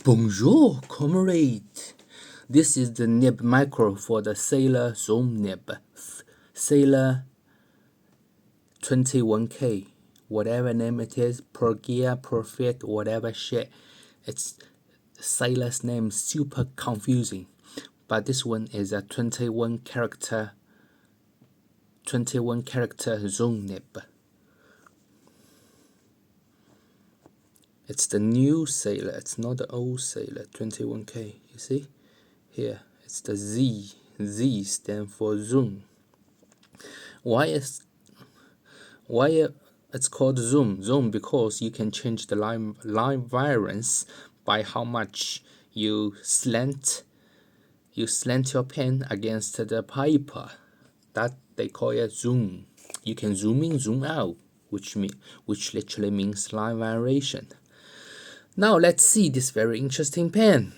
Bonjour, comrade. This is the nib micro for the Sailor Zoom nib. Sailor 21K, whatever name it is, Pergia, Profit, whatever shit. It's Sailor's name, super confusing. But this one is a 21 character Zoom nib. It's the new Sailor, it's not the old Sailor, 21K, you see? Here, it's the Z. Z stands for zoom. Why it's called zoom? Zoom because you can change the line variance by how much you slant your pen against the paper. That they call it zoom. You can zoom in, zoom out, which literally means line variation. Now let's see this very interesting pen.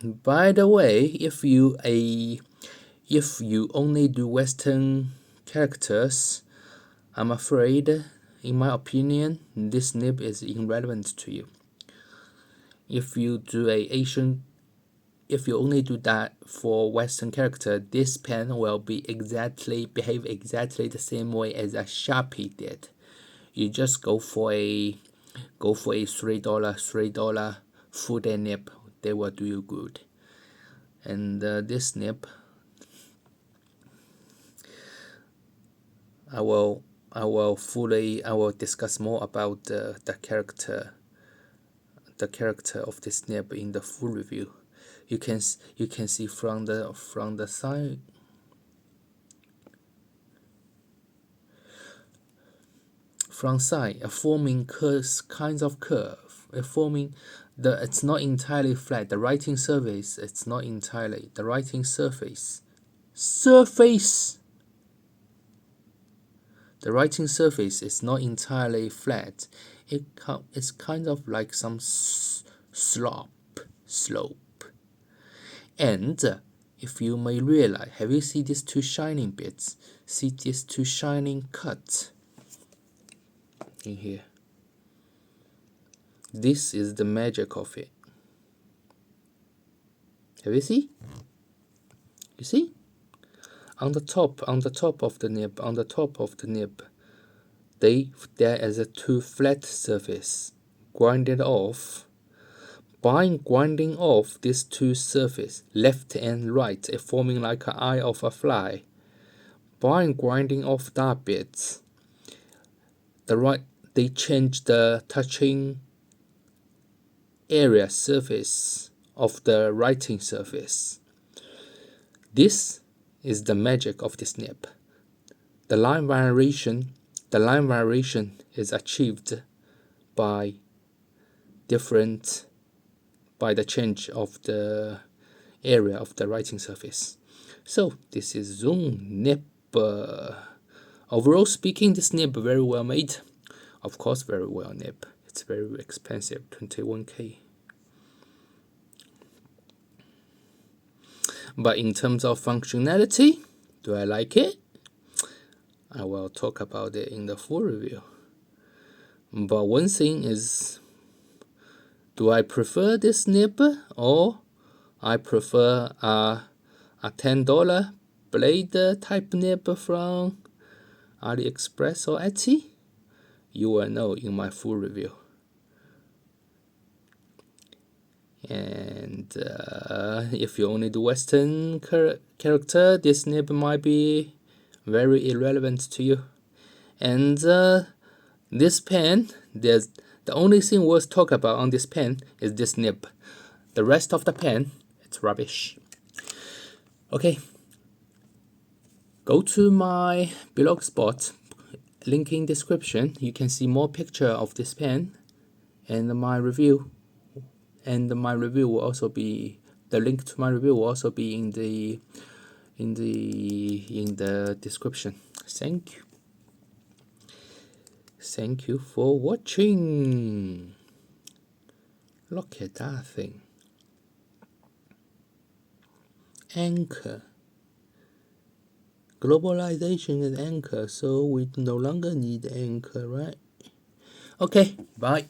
By the way, if you only do Western characters, I'm afraid, in my opinion, this nib is irrelevant to you. If you only do that for Western character, this pen will behave exactly the same way as a Sharpie did. You just go for a $3 full day nib. They will do you good. And this nib, I will discuss more about the character of this nib in the full review. You can see from the side. From side, forming kinds of curve, it's not entirely flat. The writing surface, it's not entirely the writing surface. The writing surface is not entirely flat. It's kind of like some slope. And if you may realize, have you seen these two shining bits? See these two shining cuts in here? This is the magic of it. Have you seen? You see? On the top of the nib, there is a two flat surface grinded off. By grinding off these two surfaces, left and right, forming like an eye of a fly. By grinding off that bit, they change the touching area surface of the writing surface. This is the magic of this nib. The line variation is achieved by the change of the area of the writing surface. So this is Zoom nib. Overall speaking, this nib very well made. Of course, very well nib. It's very expensive, 21K. But in terms of functionality, do I like it? I will talk about it in the full review. But one thing is, do I prefer this nib or I prefer a $10 blade type nib from AliExpress or Etsy? You will know in my full review. And if you only do Western character, this nib might be very irrelevant to you. And this pen, the only thing worth talking about on this pen is this nib. The rest of the pen, it's rubbish. Okay, go to my blogspot, link in description. You can see more picture of this pen and my review. And my review will also be, the link to my review will also be in the description. Thank you. Thank you for watching. Look at that thing. Anchor. Globalization is anchor, so we no longer need anchor, right? Okay, bye.